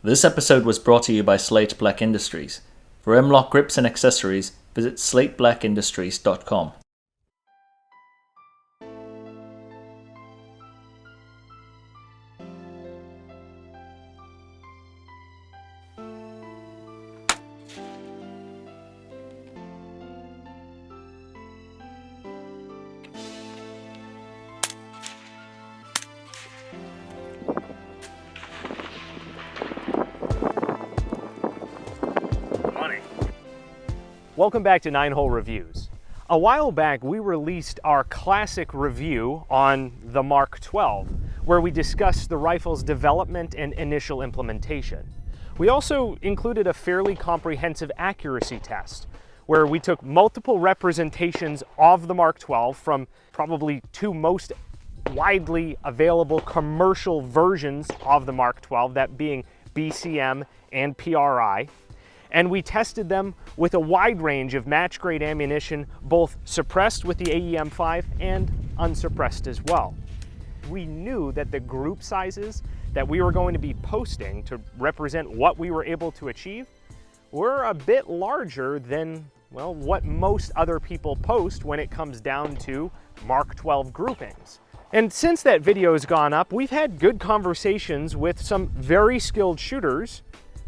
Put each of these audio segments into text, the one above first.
This episode was brought to you by Slate Black Industries. For M-LOK grips and accessories, visit slateBlackIndustries.com. Welcome back to 9-Hole Reviews. A while back, we released our classic review on the Mk12, where we discussed the rifle's development and initial implementation. We also included a fairly comprehensive accuracy test, where we took multiple representations of the Mk12 from probably two most widely available commercial versions of the Mk12, that being BCM and PRI. And we tested them with a wide range of match-grade ammunition, both suppressed with the AEM-5 and unsuppressed as well. We knew that the group sizes that we were going to be posting to represent what we were able to achieve were a bit larger than, well, what most other people post when it comes down to Mk12 groupings. And since that video has gone up, we've had good conversations with some very skilled shooters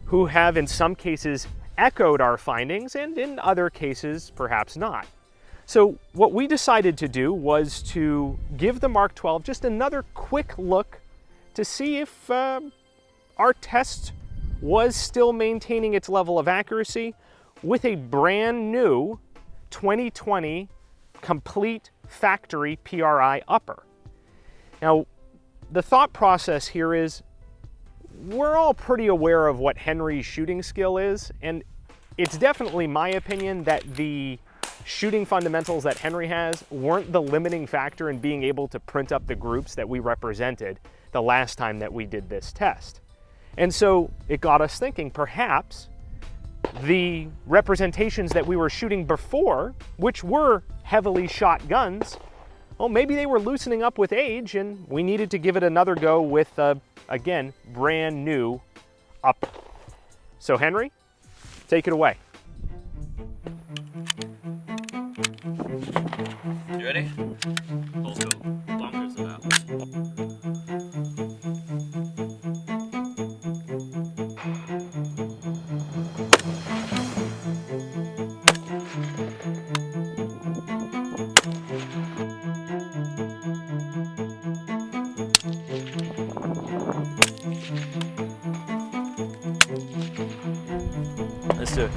who have in some cases echoed our findings and in other cases perhaps not. So what we decided to do was to give the Mk12 just another quick look to see if our test was still maintaining its level of accuracy with a brand new 2020 complete factory PRI upper. Now, the thought process here is we're all pretty aware of what Henry's shooting skill is, and it's definitely my opinion that the shooting fundamentals that Henry has weren't the limiting factor in being able to print up the groups that we represented the last time that we did this test. And so it got us thinking perhaps the representations that we were shooting before, which were heavily shot guns, well, maybe they were loosening up with age and we needed to give it another go with, again, brand new upper. So Henry, take it away. You ready? Let's go. Bonkers about. Let's do it.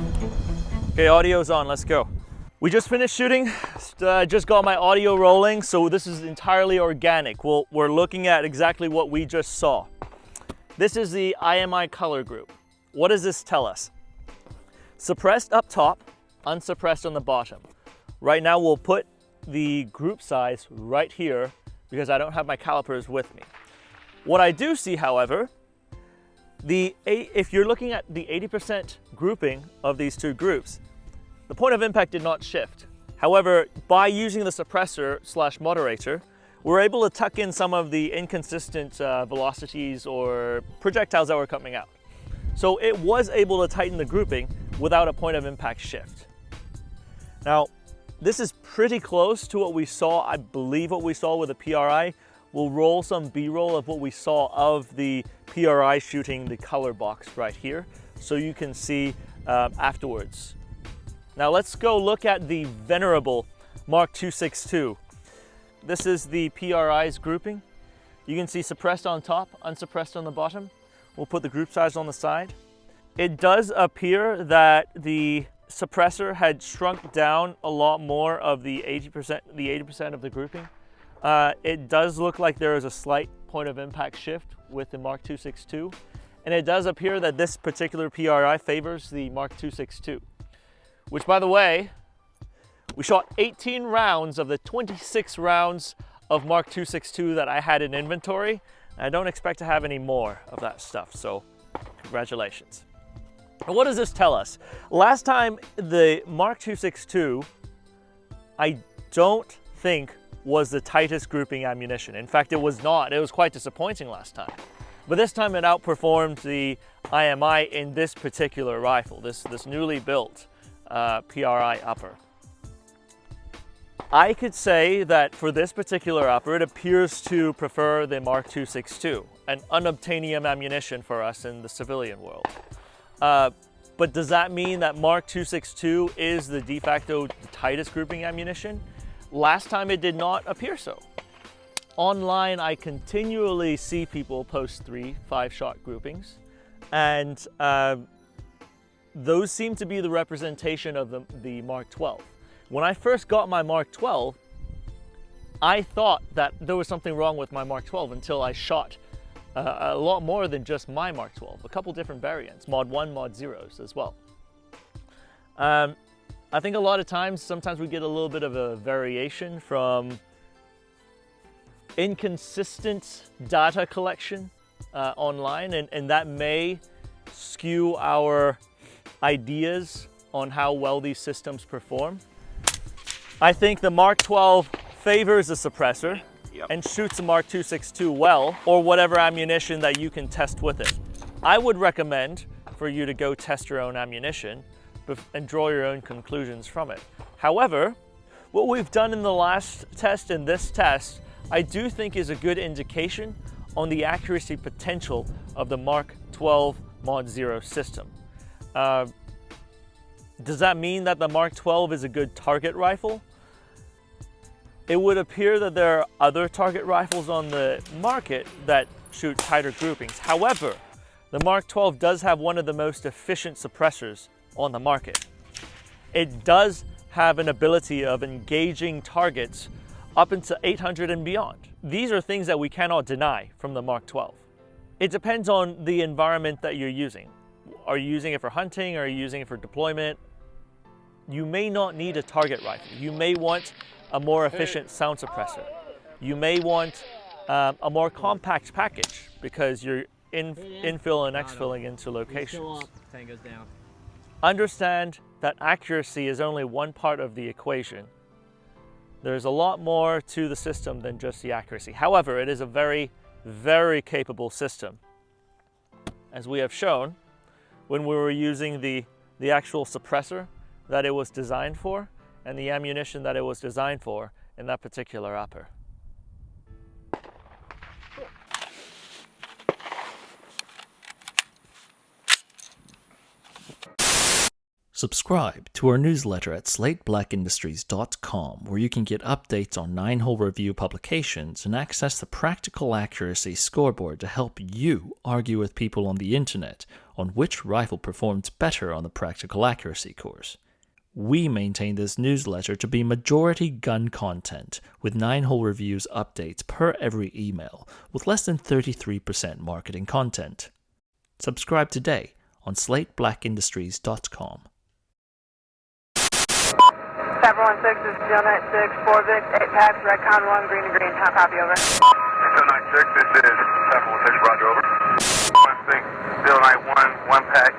Okay, audio's on, let's go. We just finished shooting, just got my audio rolling, so this is entirely organic. We're looking at exactly what we just saw. This is the IMI color group. What does this tell us? Suppressed up top, unsuppressed on the bottom. Right now we'll put the group size right here because I don't have my calipers with me. What I do see, however, if you're looking at the 80% grouping of these two groups, the point of impact did not shift. However, by using the suppressor / moderator, we're able to tuck in some of the inconsistent velocities or projectiles that were coming out. So it was able to tighten the grouping without a point of impact shift. Now, this is pretty close to what we saw, I believe what we saw with the PRI. We'll roll some B-roll of what we saw of the PRI shooting the color box right here, so you can see afterwards. Now let's go look at the venerable Mk262. This is the PRI's grouping. You can see suppressed on top, unsuppressed on the bottom. We'll put the group size on the side. It does appear that the suppressor had shrunk down a lot more of the 80% of the grouping. It does look like there is a slight point of impact shift with the Mk262, and it does appear that this particular PRI favors the Mk262, which, by the way, we shot 18 rounds of the 26 rounds of Mk262 that I had in inventory. I don't expect to have any more of that stuff, so congratulations. And what does this tell us? Last time, the Mk262, I don't think was the tightest grouping ammunition. In fact, it was not. It was quite disappointing last time. But this time it outperformed the IMI in this particular rifle, this newly built PRI upper. I could say that for this particular upper, it appears to prefer the Mk12, an unobtainium ammunition for us in the civilian world. But does that mean that Mk12 is the de facto tightest grouping ammunition? Last time it did not appear so. Online, I continually see people post 3-5 shot groupings, and those seem to be the representation of the Mk12. When I first got my Mk12, I thought that there was something wrong with my Mk12 until I shot a lot more than just my Mk12, a couple different variants, Mod1, Mod0s as well. I think a lot of times, sometimes we get a little bit of a variation from inconsistent data collection online, and that may skew our ideas on how well these systems perform. I think the Mk12 favors a suppressor and shoots a Mk12 well, or whatever ammunition that you can test with it. I would recommend for you to go test your own ammunition and draw your own conclusions from it. However, what we've done in the last test and this test, I do think is a good indication on the accuracy potential of the Mk12 Mod0 system. Does that mean that the Mk12 is a good target rifle? It would appear that there are other target rifles on the market that shoot tighter groupings. However, the Mk12 does have one of the most efficient suppressors on the market. It does have an ability of engaging targets up into 800 and beyond. These are things that we cannot deny from the Mk12. It depends on the environment that you're using. Are you using it for hunting? Are you using it for deployment? You may not need a target rifle. You may want a more efficient sound suppressor. You may want a more compact package because you're infill and exfilling into locations. Understand that accuracy is only one part of the equation. There's a lot more to the system than just the accuracy. However, it is a very, very capable system. As we have shown, when we were using the actual suppressor that it was designed for and the ammunition that it was designed for in that particular upper. Subscribe to our newsletter at slateblackindustries.com, where you can get updates on 9-hole review publications and access the practical accuracy scoreboard to help you argue with people on the internet on which rifle performs better on the practical accuracy course. We maintain this newsletter to be majority gun content, with 9-hole reviews updates per every email, with less than 33% marketing content. Subscribe today on slateblackindustries.com. 716 is Steel 96, 4 Vic, 8 packs, Redcon 1, green to green, how copy, over. Steel 96, this is 716, roger, over. 16, Steel 91, 1 pack,